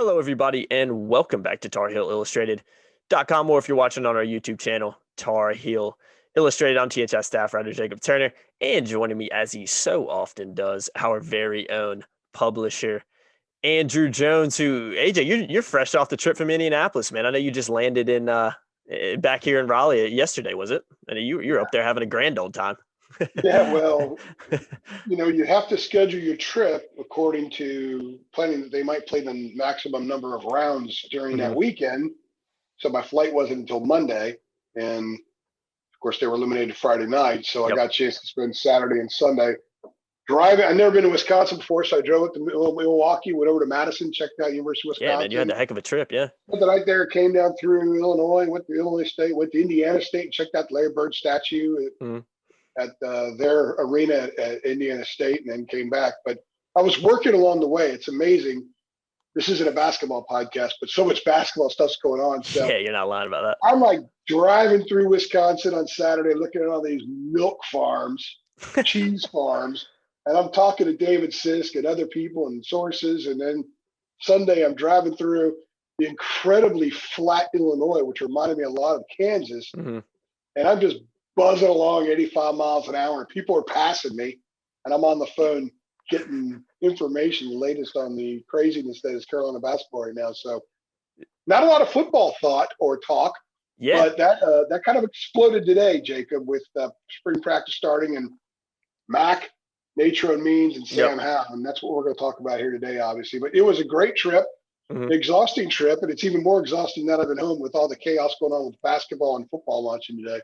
Hello, everybody, and welcome back to Tar Heel Illustrated.com, or if you're watching on our YouTube channel, Tar Heel Illustrated. I'm THI staff writer Jacob Turner, and joining me, as he so often does, our very own publisher, Andrew Jones, who, AJ, you're fresh off the trip from Indianapolis, man. I know you just landed in back here in Raleigh yesterday, was it? And you're up there having a grand old time. Yeah, well, you have to schedule your trip according to planning that they might play the maximum number of rounds during that weekend. So my flight wasn't until Monday. And of course, they were eliminated Friday night. So I got a chance to spend Saturday and Sunday driving. I've never been to Wisconsin before. So I drove up to Milwaukee, went over to Madison, checked out University of Wisconsin. Yeah, man, you had a heck of a trip, yeah. Spent the night there, came down through Illinois, went to Illinois State, went to Indiana State, and checked out the Larry Bird statue at their arena at Indiana State, and then came back. But I was working along the way. It's amazing. This isn't a basketball podcast, but so much basketball stuff's going on. So yeah, you're not lying about that. I'm like driving through Wisconsin on Saturday, looking at all these milk farms, cheese farms, and I'm talking to David Sisk and other people and sources. And then Sunday, I'm driving through the incredibly flat Illinois, which reminded me a lot of Kansas. And I'm just buzzing along 85 miles an hour, and people are passing me, and I'm on the phone getting information, the latest on the craziness that is Carolina basketball right now. So not a lot of football thought or talk, but that kind of exploded today, Jacob, with spring practice starting and Mac, Nature and Means, and Sam Howell. And that's what we're going to talk about here today, obviously. But it was a great trip, exhausting trip, and it's even more exhausting now that I've been home with all the chaos going on with basketball and football launching today.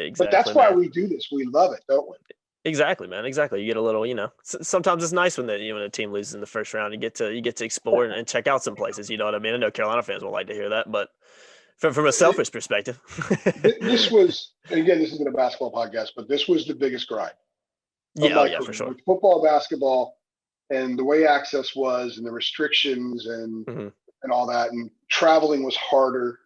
Exactly, but that's why we do this. We love it, don't we? Exactly, man. Exactly. You get a little, sometimes it's nice when when a team loses in the first round. You get to explore and check out some places. You know what I mean? I know Carolina fans won't like to hear that, but from a selfish perspective, this was, again, this isn't a basketball podcast, but this was the biggest grind. Yeah, for sure. With football, basketball, and the way access was, and the restrictions, and all that, and traveling was harder.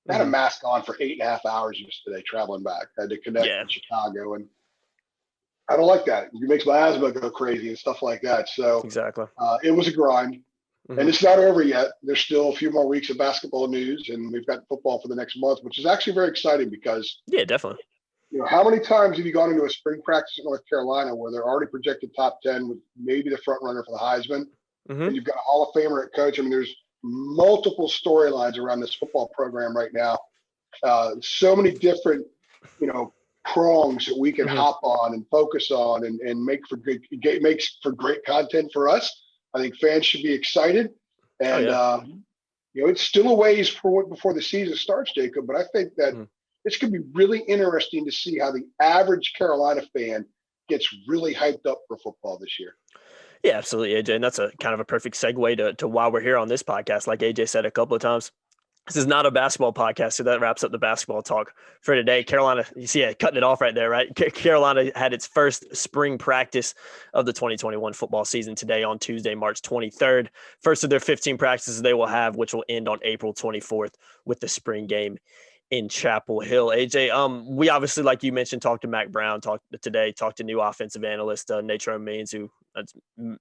I had a mask on for 8.5 hours yesterday traveling back. I had to connect in Chicago, and I don't like that. It makes my asthma go crazy and stuff like that. So exactly, it was a grind, and it's not over yet. There's still a few more weeks of basketball news, and we've got football for the next month, which is actually very exciting because definitely. How many times have you gone into a spring practice in North Carolina where they're already projected top 10 with maybe the front runner for the Heisman, and you've got a Hall of Famer at coach? I mean, there's multiple storylines around this football program right now. So many different, prongs that we can hop on and focus on and make for makes for great content for us. I think fans should be excited. And, it's still a ways before the season starts, Jacob, but I think that it's going to be really interesting to see how the average Carolina fan gets really hyped up for football this year. Yeah, absolutely, AJ. And that's a kind of a perfect segue to why we're here on this podcast. Like AJ said a couple of times, this is not a basketball podcast, so that wraps up the basketball talk for today. Carolina, you see, cutting it off right there, right? Carolina had its first spring practice of the 2021 football season today on Tuesday, March 23rd. First of their 15 practices they will have, which will end on April 24th with the spring game in Chapel Hill. AJ, we obviously, like you mentioned, talked to Mac Brown talked to new offensive analyst Nature Means, who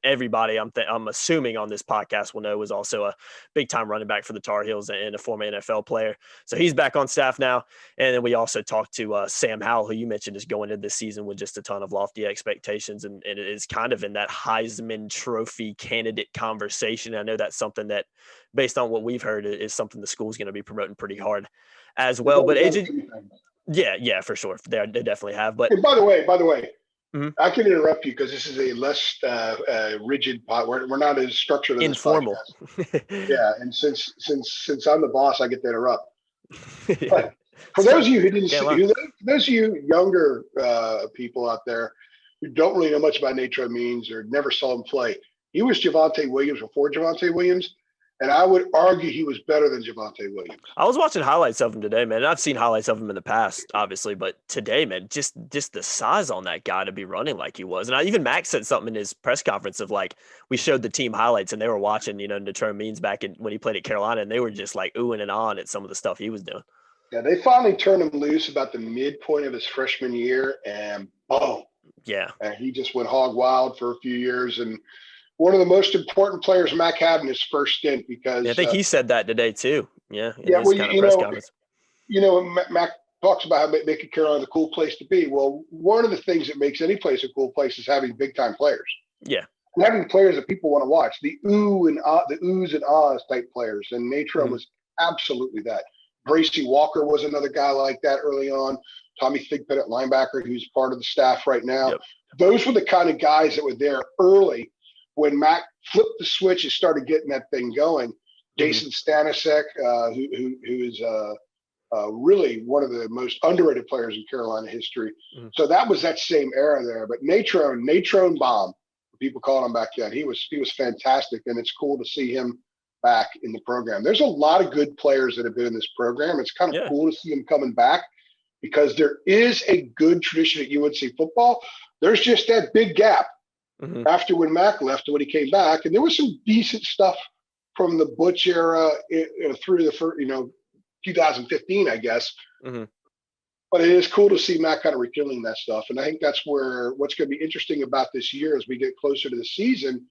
everybody I'm assuming on this podcast will know was also a big time running back for the Tar Heels and a former NFL player. So he's back on staff now. And then we also talked to Sam Howell, who you mentioned is going into this season with just a ton of lofty expectations, and it is kind of in that Heisman Trophy candidate conversation. I know that's something that, based on what we've heard, is something the school's going to be promoting pretty hard as well. But AJ, yeah, for sure, they definitely have. But by the way, I can interrupt you because this is a less rigid pod. We're not as structured as informal. Yeah, and since I'm the boss, I get to interrupt. But for those of you who didn't see, those of you younger people out there who don't really know much about Nature Means or never saw him play, he was Javonte Williams before Javonte Williams. And I would argue he was better than Javonte Williams. I was watching highlights of him today, man. And I've seen highlights of him in the past, obviously, but today, man, just the size on that guy to be running like he was. And even Max said something in his press conference of like, we showed the team highlights and they were watching, Nature Means back when he played at Carolina, and they were just like oohing and ahhing at some of the stuff he was doing. Yeah, they finally turned him loose about the midpoint of his freshman year, and boom. Yeah. And he just went hog wild for a few years, and one of the most important players Mac had in his first stint because I think he said that today too. Yeah. In yeah, his well, kind of press conference. Mac talks about making Carolina the cool place to be. Well, one of the things that makes any place a cool place is having big time players. Yeah. And having players that people want to watch, the oohs and ahs type players. And Natron was absolutely that. Bracy Walker was another guy like that early on. Tommy Thigpen at linebacker, who's part of the staff right now. Yep. Those were the kind of guys that were there early when Mac flipped the switch and started getting that thing going. Jason Stanisic, who is really one of the most underrated players in Carolina history. So that was that same era there. But Natron Bomb, people called him back then. He was fantastic, and it's cool to see him back in the program. There's a lot of good players that have been in this program. It's kind of cool to see him coming back because there is a good tradition at UNC football. There's just that big gap after when Mac left and when he came back, and there was some decent stuff from the Butch era through the first, 2015, I guess. But it is cool to see Mac kind of rekindling that stuff. And I think that's where what's going to be interesting about this year as we get closer to the season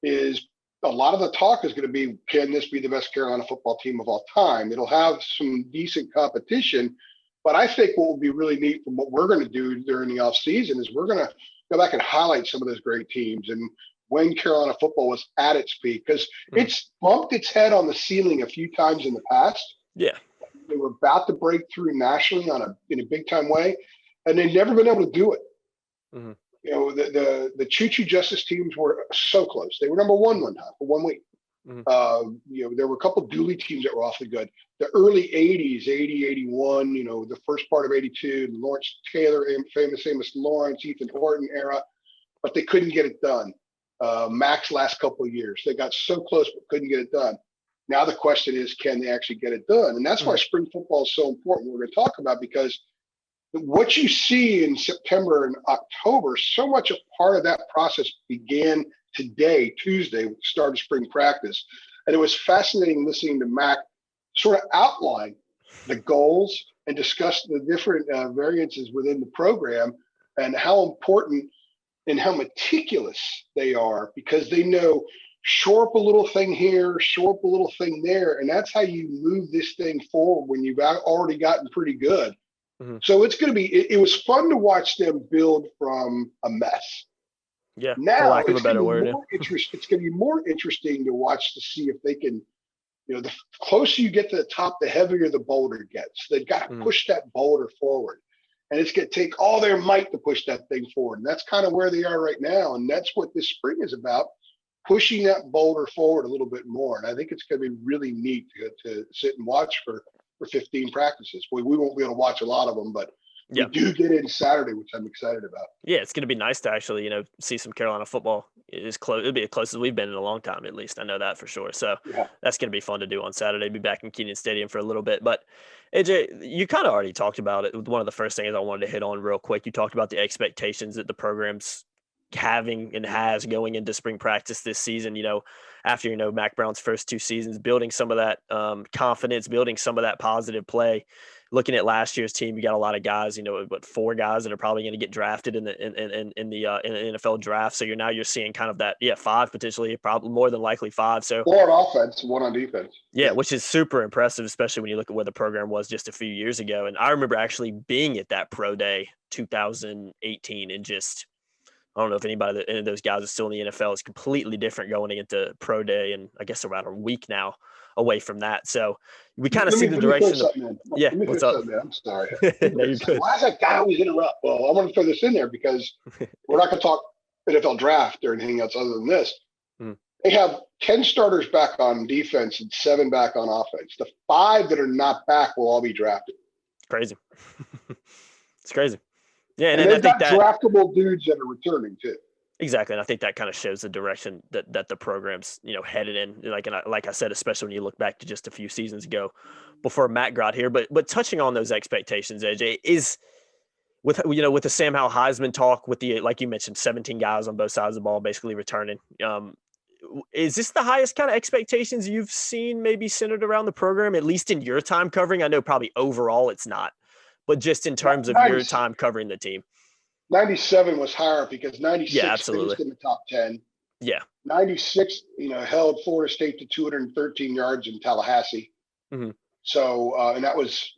is a lot of the talk is going to be, can this be the best Carolina football team of all time? It'll have some decent competition. But I think what will be really neat from what we're going to do during the offseason is we're going to go back and highlight some of those great teams and when Carolina football was at its peak, because it's bumped its head on the ceiling a few times in the past. Yeah. They were about to break through nationally in a big time way, and they've never been able to do it. The Choo Choo Justice teams were so close. They were number one time for 1 week. There were a couple of Dooley teams that were awfully good. The early 80s, 80, 81, the first part of 82, the Lawrence Taylor, famous Lawrence, Ethan Horton era, but they couldn't get it done. Mac's last couple of years, they got so close but couldn't get it done. Now the question is, can they actually get it done? And that's why spring football is so important. We're going to talk about because what you see in September and October, so much a part of that process began today, Tuesday, with the start of spring practice. And it was fascinating listening to Mac sort of outline the goals and discuss the different variances within the program and how important and how meticulous they are because they know shore up a little thing here, shore up a little thing there. And that's how you move this thing forward when you've already gotten pretty good. So it's going to be, it was fun to watch them build from a mess. Yeah. Now, for lack of a better word. It's going to be more interesting to watch to see if they can, the closer you get to the top, the heavier the boulder gets. They've got to push that boulder forward. And it's going to take all their might to push that thing forward. And that's kind of where they are right now. And that's what this spring is about, pushing that boulder forward a little bit more. And I think it's going to be really neat to sit and watch for 15 practices. We won't be able to watch a lot of them, but we do get in Saturday, which I'm excited about. Yeah, it's going to be nice to actually, see some Carolina football. It'll be as close as we've been in a long time, at least. I know that for sure. So that's going to be fun to do on Saturday. Be back in Kenan Stadium for a little bit. But AJ, you kind of already talked about it. One of the first things I wanted to hit on real quick, you talked about the expectations that the program's having and has going into spring practice this season, after, Mac Brown's first 2 seasons, building some of that confidence, building some of that positive play. Looking at last year's team, you got a lot of guys, 4 guys that are probably going to get drafted in the NFL draft. So you're seeing kind of that, 5 potentially, probably more than likely 5. So 4 on offense, 1 on defense. Yeah, which is super impressive, especially when you look at where the program was just a few years ago. And I remember actually being at that pro day 2018 and just, I don't know if any of those guys are still in the NFL. It's completely different going into pro day, and I guess around a week now away from that. So we kind of see the direction. What's up? I'm sorry. No, you're good. Why is that guy always interrupt? Well, I want to throw this in there because we're not going to talk NFL draft or anything else other than this. They have 10 starters back on defense and 7 back on offense. The 5 that are not back will all be drafted. Crazy. It's crazy. Yeah, and they've got draftable dudes that are returning too. Exactly, and I think that kind of shows the direction that the program's headed in. Like I said, especially when you look back to just a few seasons ago, before Matt got here. But touching on those expectations, AJ, is with the Sam Howell Heisman talk, with the, like you mentioned, 17 guys on both sides of the ball basically returning. Is this the highest kind of expectations you've seen, maybe centered around the program, at least in your time covering? I know probably overall it's not, but just in terms of your time covering the team. 97 was higher because 96 absolutely finished in the top 10. Yeah. 96, held Florida State to 213 yards in Tallahassee. Mm-hmm. So, and that was,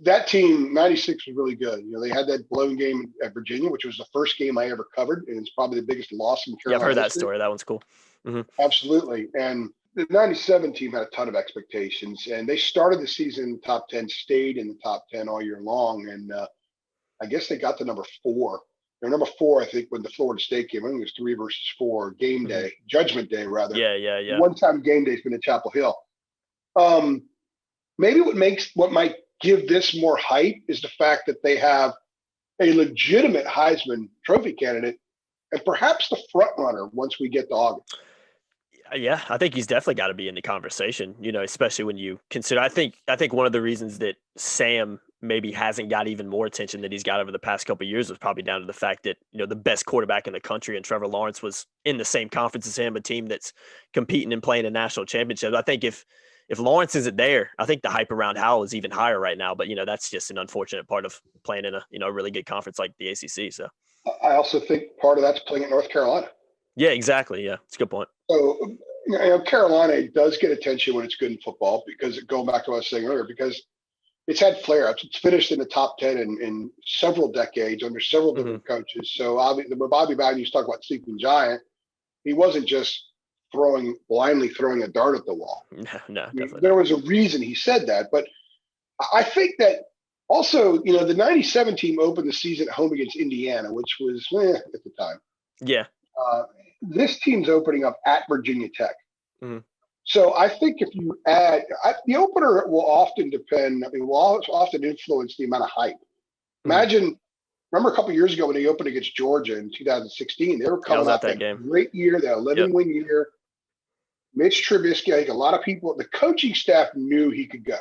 that team, 96 was really good. They had that blown game at Virginia, which was the first game I ever covered. And it's probably the biggest loss in Carolina. Yeah, I've heard that history. story. That one's cool. Mm-hmm. Absolutely. And the 97 team had a ton of expectations, and they started the season in the top 10, stayed in the top 10 all year long. And I guess they got to number 4. They're number 4, I think, when the Florida State game. I think it was 3 versus 4, game day, Judgment Day, rather. Yeah. One-time game day has been at Chapel Hill. Maybe what might give this more hype is the fact that they have a legitimate Heisman Trophy candidate and perhaps the front runner once we get to August. Yeah, I think he's definitely got to be in the conversation, especially when you consider, I think one of the reasons that Sam maybe hasn't got even more attention that he's got over the past couple of years was probably down to the fact that, the best quarterback in the country and Trevor Lawrence was in the same conference as him, a team that's competing and playing a national championship. I think if Lawrence isn't there, I think the hype around Howell is even higher right now, but that's just an unfortunate part of playing in a really good conference like the ACC. So I also think part of that's playing at North Carolina. Yeah, exactly. Yeah, it's a good point. So, Carolina does get attention when it's good in football because going back to what I was saying earlier, because it's had flare-ups. It's finished in the top 10 in several decades under several different coaches. So when Bobby Bowden used to talk about sleeping giant, he wasn't just blindly throwing a dart at the wall. No, definitely. There was a reason he said that. But I think that also, the 97 team opened the season at home against Indiana, which was at the time. Yeah. This team's opening up at Virginia Tech. Mm-hmm. So I think if you add the opener will often influence the amount of hype. Imagine, remember a couple of years ago when they opened against Georgia in 2016, they were coming off that game. Great year, that 11-win year. Mitch Trubisky, I think a lot of people, the coaching staff knew he could go.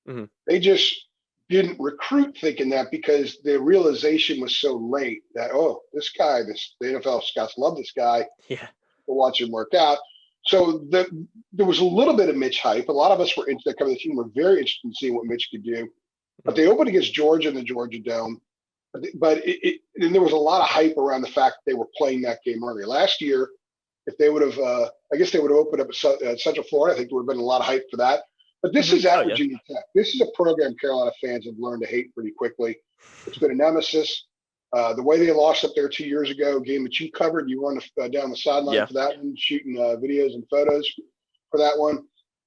Mm-hmm. They just didn't recruit thinking that because the realization was so late that, this guy, the NFL scouts love this guy. Yeah. We'll watch him work out. So there was a little bit of Mitch hype. A lot of us were into that coming. The team were very interested in seeing what Mitch could do. But they opened against Georgia in the Georgia Dome. But and there was a lot of hype around the fact that they were playing that game earlier. Last year, if they would have, I guess they would have opened up at Central Florida. I think there would have been a lot of hype for that. But this is at Virginia Tech. This is a program Carolina fans have learned to hate pretty quickly. It's been a nemesis. The way they lost up there 2 years ago, a game that you covered, you were down the sideline for that one, shooting videos and photos for that one.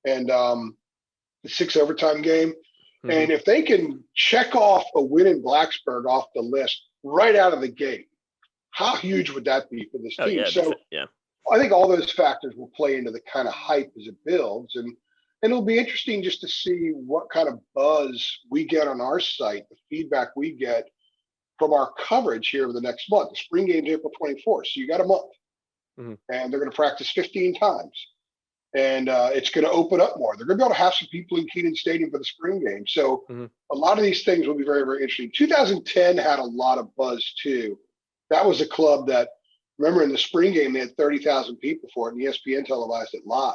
And the 6 overtime game. Mm-hmm. And if they can check off a win in Blacksburg off the list right out of the gate, how huge would that be for this team? I think all those factors will play into the kind of hype as it builds. And it'll be interesting just to see what kind of buzz we get on our site, the feedback we get from our coverage here over the next month. The spring game is April 24th, so you got a month. Mm-hmm. And they're going to practice 15 times. And it's going to open up more. They're going to be able to have some people in Kenan Stadium for the spring game. So a lot of these things will be very, very interesting. 2010 had a lot of buzz, too. That was a club that, remember, in the spring game, they had 30,000 people for it, and ESPN televised it live.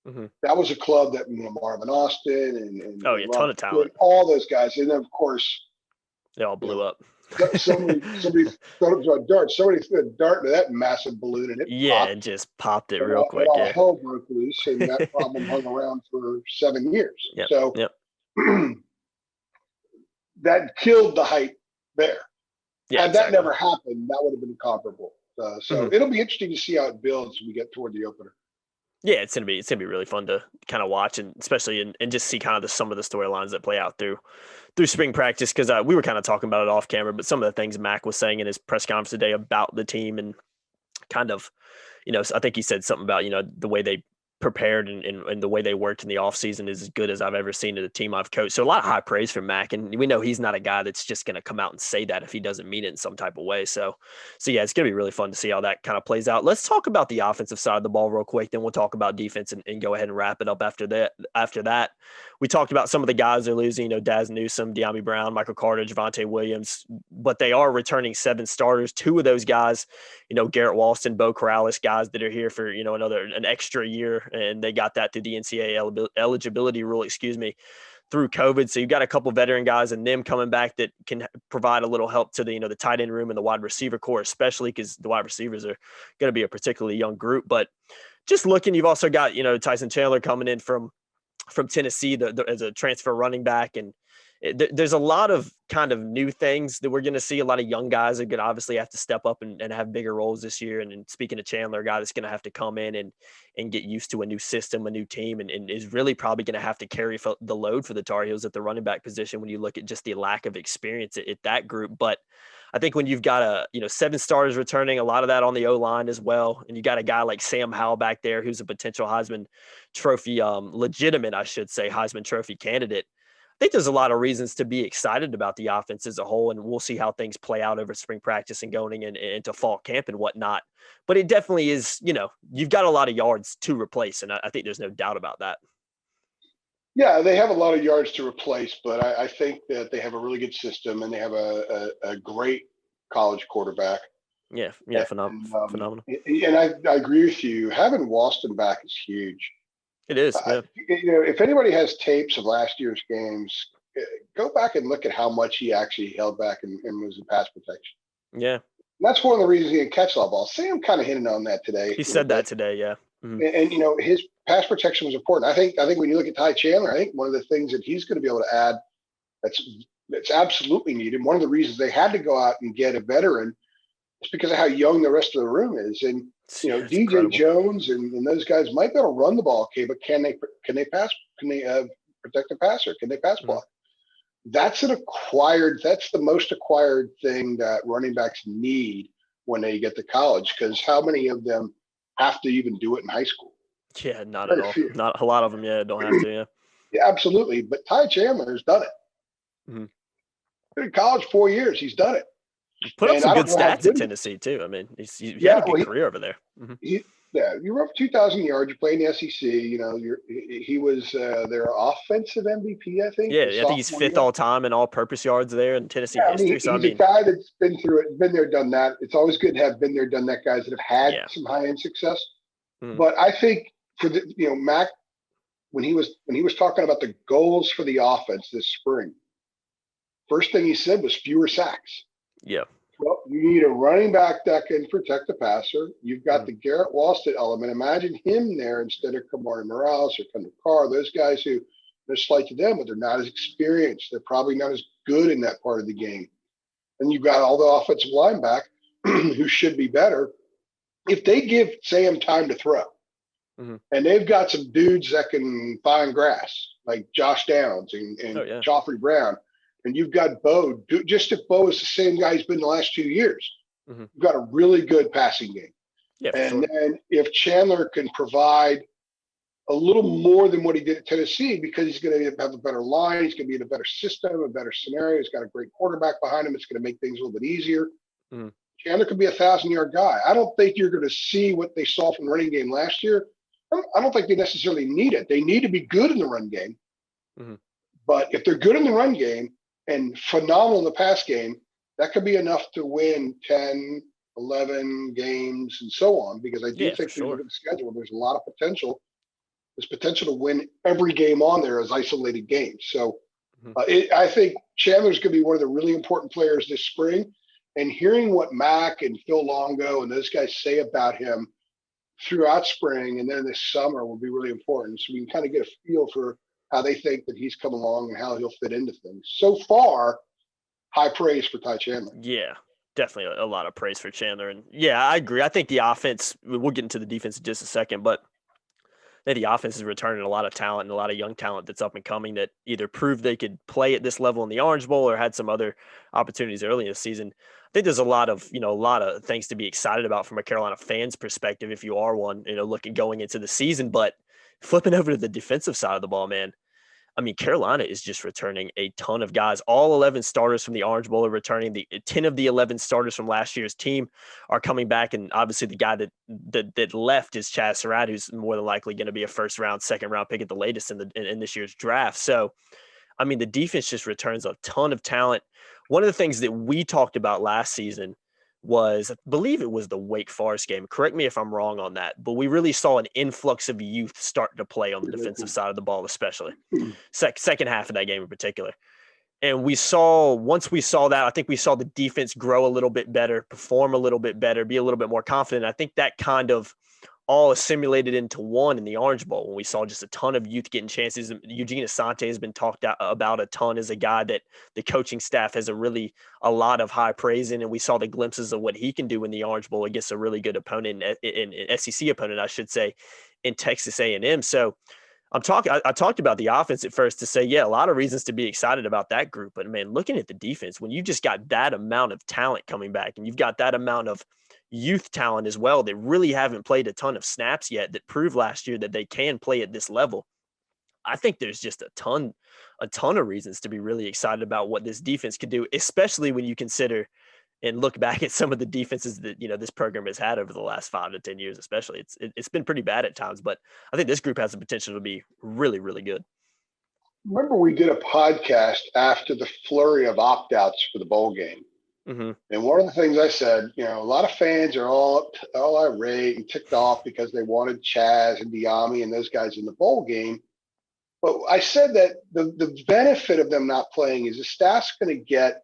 Mm-hmm. That was a club that, Marvin Austin and ton of talent. All those guys. And then, of course, they all blew up. somebody threw a dart. Somebody threw a dart into that massive balloon, and it just popped it real quick. All hell broke loose, and that problem hung around for 7 years. Yep. So that killed the hype there. Had that never happened, that would have been comparable. So it'll be interesting to see how it builds as we get toward the opener. Yeah, it's gonna be really fun to kind of watch, and especially and just see kind of some of the storylines that play out through spring practice, because we were kind of talking about it off camera, but some of the things Mac was saying in his press conference today about the team and kind of, I think he said something about the way they prepared and the way they worked in the offseason is as good as I've ever seen to the team I've coached. So a lot of high praise from Mac, and we know he's not a guy that's just going to come out and say that if he doesn't mean it in some type of way. So yeah, it's going to be really fun to see how that kind of plays out. Let's talk about the offensive side of the ball real quick, then we'll talk about defense and go ahead and wrap it up after that. We talked about some of the guys they're losing, Daz Newsome, De'Ami Brown, Michael Carter, Javonte Williams, but they are returning 7 starters. 2 of those guys, Garrett Walston, Bo Corrales, guys that are here for, an extra year, and they got that through the NCAA eligibility rule, through COVID. So you've got a couple veteran guys and them coming back that can provide a little help to the, the tight end room and the wide receiver core, especially because the wide receivers are going to be a particularly young group. But just looking, you've also got, Tyson Chandler coming in from Tennessee as a transfer running back. And there's a lot of kind of new things that we're going to see. A lot of young guys are going to obviously have to step up and have bigger roles this year. And speaking of Chandler, a guy that's going to have to come in and get used to a new system, a new team, and is really probably going to have to carry the load for the Tar Heels at the running back position when you look at just the lack of experience at that group. But I think when you've got 7 starters returning, a lot of that on the O-line as well, and you got a guy like Sam Howell back there who's a potential Heisman Trophy, legitimate, I should say, Heisman Trophy candidate. I think there's a lot of reasons to be excited about the offense as a whole, and we'll see how things play out over spring practice and going into fall camp and whatnot. But it definitely is, you've got a lot of yards to replace, and I think there's no doubt about that. Yeah, they have a lot of yards to replace, but I think that they have a really good system, and they have a great college quarterback. Yeah, phenomenal. And I agree with you. Having Walston back is huge. It is. Yeah. If anybody has tapes of last year's games, go back and look at how much he actually held back and was in pass protection. Yeah. That's one of the reasons he didn't catch a lot of balls. Sam kind of hinted on that today. He said that today, yeah. Mm-hmm. And his pass protection was important. I think when you look at Ty Chandler, I think one of the things that he's going to be able to add that's absolutely needed. One of the reasons they had to go out and get a veteran is because of how young the rest of the room is. And DJ incredible. Jones and those guys might be able to run the ball, okay, but can they pass? Can they protect the passer? Can they pass block? Mm-hmm. That's the most acquired thing that running backs need when they get to college, because how many of them have to even do it in high school? Yeah, not at all. Not a lot of them, don't have to, yeah. Yeah, absolutely. But Ty Chandler has done it. Mm-hmm. In college 4 years, he's done it. Put up some good stats at Tennessee too. I mean, he had a good career over there. Mm-hmm. You were up 2,000 yards. You played in the SEC. He was their offensive MVP, I think. Yeah, I think he's 5th all time in all-purpose yards there in Tennessee history. He's a guy that's been through it, been there, done that. It's always good to have been there, done that guys that have had some high-end success. Mm-hmm. But I think for Mac, when he was talking about the goals for the offense this spring, first thing he said was fewer sacks. Yeah. Well, you need a running back that can protect the passer. You've got the Garrett Walston element. Imagine him there instead of Kamari Morales or Kendall Carr. Those guys who, they're slight to them, but they're not as experienced. They're probably not as good in that part of the game. And you've got all the offensive line back who should be better. If they give Sam time to throw, and they've got some dudes that can find grass, like Josh Downs and Joffrey Brown, and you've got Bo, just if Bo is the same guy he's been the last 2 years, you've got a really good passing game. Yeah, then if Chandler can provide a little more than what he did at Tennessee, because he's going to have a better line, he's going to be in a better system, a better scenario, he's got a great quarterback behind him, it's going to make things a little bit easier. Chandler could be a 1,000-yard guy. I don't think you're going to see what they saw from the running game last year. I don't think they necessarily need it. They need to be good in the run game. But if they're good in the run game, and phenomenal in the pass game, that could be enough to win 10, 11 games and so on, because I do think through the schedule, there's a lot of potential. There's potential to win every game on there as isolated games. So I think Chandler's going to be one of the really important players this spring. And hearing what Mac and Phil Longo and those guys say about him throughout spring and then this summer will be really important. So we can kind of get a feel for how they think that he's come along and how he'll fit into things. So far, high praise for Ty Chandler. Yeah, definitely a lot of praise for Chandler. And yeah, I agree. I think the offense, we'll get into the defense in just a second, but I think the offense is returning a lot of talent and a lot of young talent that's up and coming that either proved they could play at this level in the Orange Bowl or had some other opportunities early in the season. I think there's a lot of things to be excited about from a Carolina fan's perspective if you are one, going into the season. But flipping over to the defensive side of the ball, man, I mean, Carolina is just returning a ton of guys. All 11 starters from the Orange Bowl are returning. The 10 of the 11 starters from last year's team are coming back, and obviously the guy that left is Chaz Surratt, who's more than likely going to be a first-round, second-round pick at the latest in this year's draft. So, I mean, the defense just returns a ton of talent. One of the things that we talked about last season was, I believe it was the Wake Forest game. Correct me if I'm wrong on that, but we really saw an influx of youth start to play on the defensive side of the ball, especially second half of that game in particular. And once we saw that, I think we saw the defense grow a little bit better, perform a little bit better, be a little bit more confident. I think that kind of all assimilated into one in the Orange Bowl when we saw just a ton of youth getting chances. Eugene Asante has been talked about a ton as a guy that the coaching staff has a lot of high praise in, and we saw the glimpses of what he can do in the Orange Bowl against a really good opponent, an SEC opponent, I should say, in Texas A&M. So I talked about the offense at first to say, yeah, a lot of reasons to be excited about that group. But man, looking at the defense, when you just got that amount of talent coming back and you've got that amount of youth talent as well that really haven't played a ton of snaps yet, that proved last year that they can play at this level, I think there's just a ton of reasons to be really excited about what this defense could do, especially when you consider and look back at some of the defenses that, this program has had over the last 5 to 10 years, especially. It's been pretty bad at times, but I think this group has the potential to be really, really good. Remember, we did a podcast after the flurry of opt-outs for the bowl game. Mm-hmm. And one of the things I said, a lot of fans are all irate and ticked off because they wanted Chaz and Diami and those guys in the bowl game. But I said that the benefit of them not playing is the staff's going to get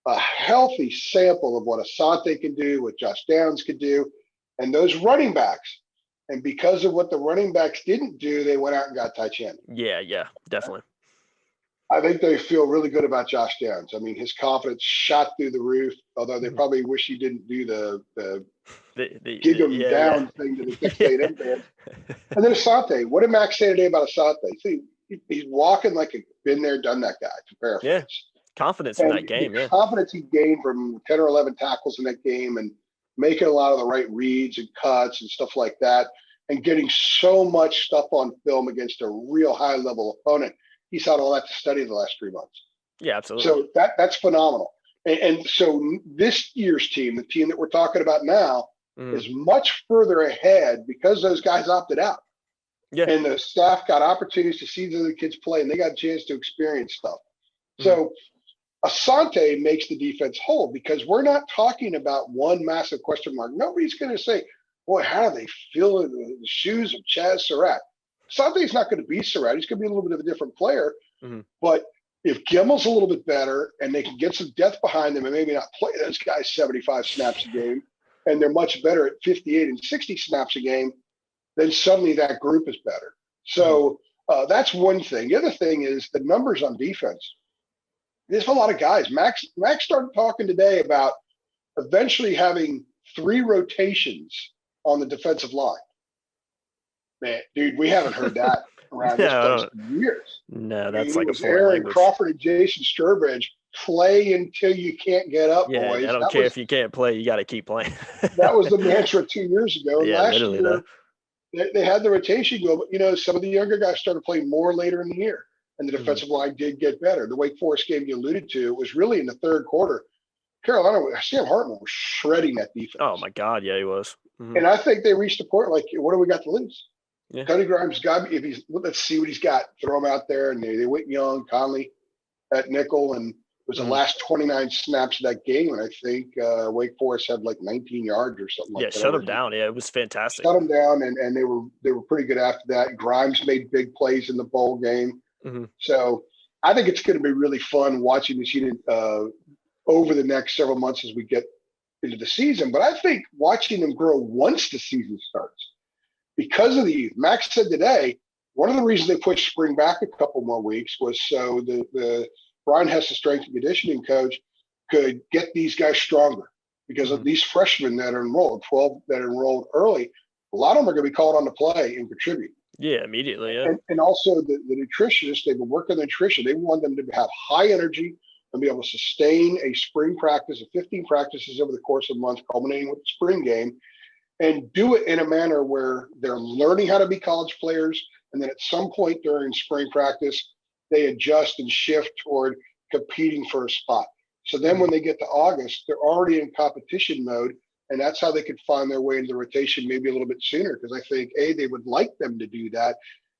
a healthy sample of what Asante can do, what Josh Downs could do, and those running backs. And because of what the running backs didn't do, they went out and got Ty Chandler. Yeah, definitely. I think they feel really good about Josh Downs. I mean, his confidence shot through the roof, although they probably wish he didn't do the gig him down thing to the Texas A&M fans. And then Asante. What did Max say today about Asante? See, he's walking like a been there, done that guy, to paraphrase. Yeah. Confidence in that game, the confidence he gained from 10 or 11 tackles in that game and making a lot of the right reads and cuts and stuff like that and getting so much stuff on film against a real high-level opponent. He's had all that to study the last 3 months. Yeah, absolutely. So that's phenomenal. And so this year's team, the team that we're talking about now, is much further ahead because those guys opted out. Yeah. And the staff got opportunities to see the other kids play, and they got a chance to experience stuff. So Asante makes the defense whole because we're not talking about one massive question mark. Nobody's going to say, boy, how do they feel in the shoes of Chaz Surratt? Asante's not going to be Surratt. He's going to be a little bit of a different player. But if Gimmel's a little bit better and they can get some depth behind them and maybe not play those guys 75 snaps a game, and they're much better at 58 and 60 snaps a game, then suddenly that group is better. So that's one thing. The other thing is the numbers on defense. There's a lot of guys. Max started talking today about eventually having 3 rotations on the defensive line. Man, dude, we haven't heard that around this place in years. No, that's like a foreign Aaron language. Crawford and Jason Sturbridge, play until you can't get up, boys. I don't care if you can't play, you got to keep playing. That was the mantra 2 years ago. And last literally, year, they had the rotation go, but, some of the younger guys started playing more later in the year. And the defensive line did get better. The Wake Forest game you alluded to was really in the third quarter. Carolina, Sam Hartman was shredding that defense. Oh, my God. Yeah, he was. And I think they reached a point like, what do we got to lose? Yeah. Tony Grimes got, let's see what he's got. Throw him out there. And they went young, Conley at nickel. And it was the last 29 snaps of that game. And I think Wake Forest had like 19 yards or something like that. Yeah, shut them down. Yeah, it was fantastic. Shut them down. And they were pretty good after that. Grimes made big plays in the bowl game. So I think it's going to be really fun watching this unit over the next several months as we get into the season. But I think watching them grow once the season starts because of the youth. Max said today, one of the reasons they pushed spring back a couple more weeks was so the Brian Hess, the strength and conditioning coach, could get these guys stronger because of these freshmen that are enrolled, 12 that are enrolled early. A lot of them are going to be called on to play and contribute. Yeah, immediately. Yeah. And also the nutritionists, they've been working on nutrition. They want them to have high energy and be able to sustain a spring practice of 15 practices over the course of a month, culminating with the spring game, and do it in a manner where they're learning how to be college players. And then at some point during spring practice, they adjust and shift toward competing for a spot. So then when they get to August, they're already in competition mode. And that's how they could find their way into the rotation maybe a little bit sooner. Because I think, A, they would like them to do that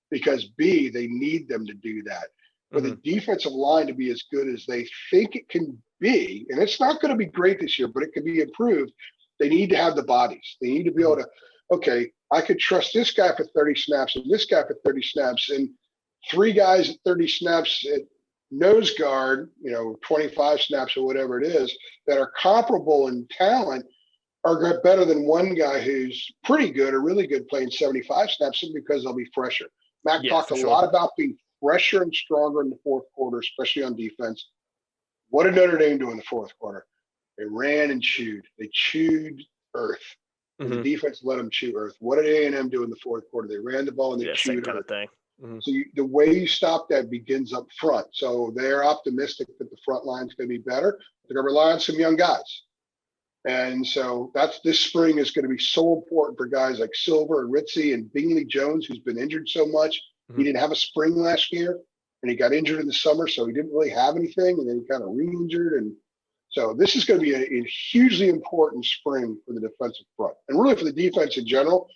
because, B, they need them to do that. For the defensive line to be as good as they think it can be, and it's not going to be great this year, but it can be improved. They need to have the bodies. They need to be able to, okay, I could trust this guy for 30 snaps and this guy for 30 snaps, and 3 guys at 30 snaps at nose guard, 25 snaps or whatever it is, that are comparable in talent are better than one guy who's pretty good or really good playing 75 snaps because they'll be fresher. Mac talked a lot about being fresher and stronger in the fourth quarter, especially on defense. What did Notre Dame do in the fourth quarter? They ran and chewed. They chewed earth. And the defense let them chew earth. What did A&M do in the fourth quarter? They ran the ball and they chewed same kind earth. of thing. So the way you stop that begins up front. So they're optimistic that the front line's going to be better. They're going to rely on some young guys. And so this spring is going to be so important for guys like Silver and Ritzy and Bingley Jones, who's been injured so much. He didn't have a spring last year, and he got injured in the summer, so he didn't really have anything, and then he kind of re-injured. And so this is going to be a hugely important spring for the defensive front, and really for the defense in general,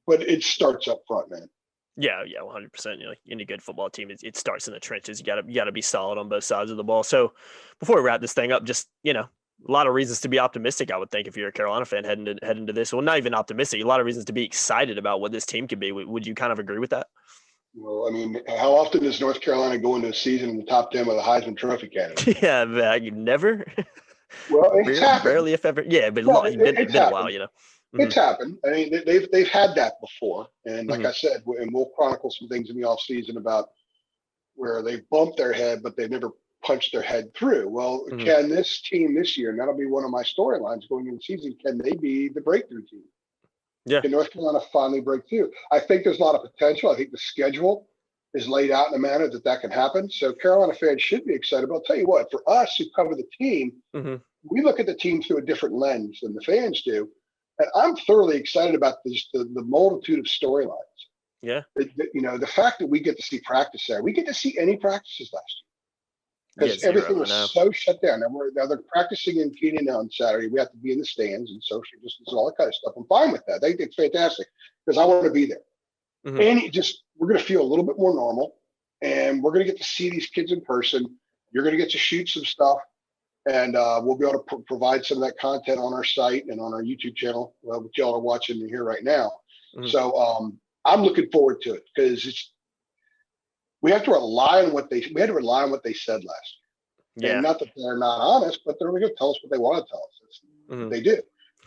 but it starts up front, man. Yeah, 100%. Any good football team, it starts in the trenches. You got to be solid on both sides of the ball. So before we wrap this thing up, just a lot of reasons to be optimistic, I would think, if you're a Carolina fan heading into this. Well, not even optimistic, a lot of reasons to be excited about what this team could be. Would you kind of agree with that? Well, I mean, how often does North Carolina go into a season in the top 10 with a Heisman Trophy candidate? Yeah, never. Well, it's happened. Barely, if ever. Yeah, but it's been a while, It's happened. I mean, they've had that before. And like I said, and we'll chronicle some things in the offseason about where they bumped their head, but they never punched their head through. Well, can this team this year, and that'll be one of my storylines going into the season, can they be the breakthrough team? Yeah. Can North Carolina finally break through? I think there's a lot of potential. I think the schedule is laid out in a manner that can happen. So Carolina fans should be excited. But I'll tell you what, for us who cover the team, we look at the team through a different lens than the fans do. And I'm thoroughly excited about the multitude of storylines. Yeah. The fact that we get to see practice there. We get to see any practices last year. Because everything was so shut down. Now they're practicing in Keenan on Saturday. We have to be in the stands and social distance and all that kind of stuff. I'm fine with that. I think it's fantastic because I want to be there. And we're going to feel a little bit more normal, and we're going to get to see these kids in person. You're going to get to shoot some stuff, and we'll be able to provide some of that content on our site and on our YouTube channel, which y'all are watching here right now. So I'm looking forward to it because we have to rely on what they said last year. Yeah. And not that they're not honest, but they're going to tell us what they want to tell us. That's what they do.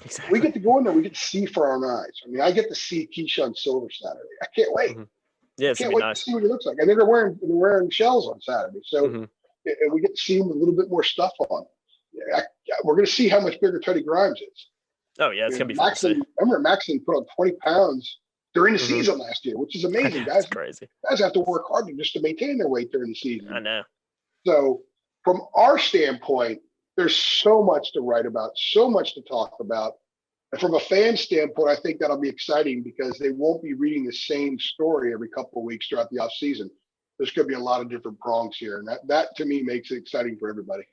Exactly. We get to go in there. We get to see for our eyes. I mean, I get to see Keyshawn Silver Saturday. I can't wait. Yeah, it's I can't wait to see what he looks like. And then they're wearing shells on Saturday, so and we get to see him with a little bit more stuff on. We're going to see how much bigger Teddy Grimes is. Oh yeah, it's going to be fun to see. I remember Maxon put on 20 pounds during the season last year, which is amazing. That's crazy. Guys have to work hard just to maintain their weight during the season. I know. So from our standpoint, there's so much to write about, so much to talk about. And from a fan standpoint, I think that'll be exciting because they won't be reading the same story every couple of weeks throughout the offseason. There's going to be a lot of different prongs here. And that to me makes it exciting for everybody.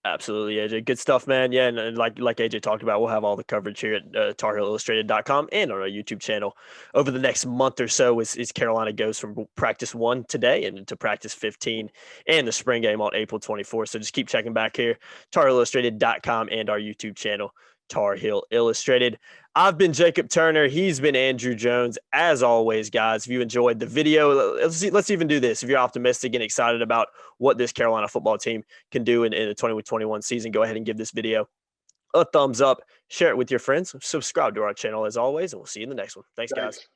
Absolutely, AJ. Good stuff, man. Yeah, and like AJ talked about, we'll have all the coverage here at TarHeelIllustrated.com and on our YouTube channel over the next month or so as Carolina goes from practice 1 today and into practice 15 and the spring game on April 24th. So just keep checking back here, TarHeelIllustrated.com and our YouTube channel, Tar Heel Illustrated. I've been Jacob Turner. He's been Andrew Jones. As always, guys, if you enjoyed the video, let's even do this. If you're optimistic and excited about what this Carolina football team can do in the 2021 season, go ahead and give this video a thumbs up. Share it with your friends. Subscribe to our channel as always, and we'll see you in the next one. Thanks, guys.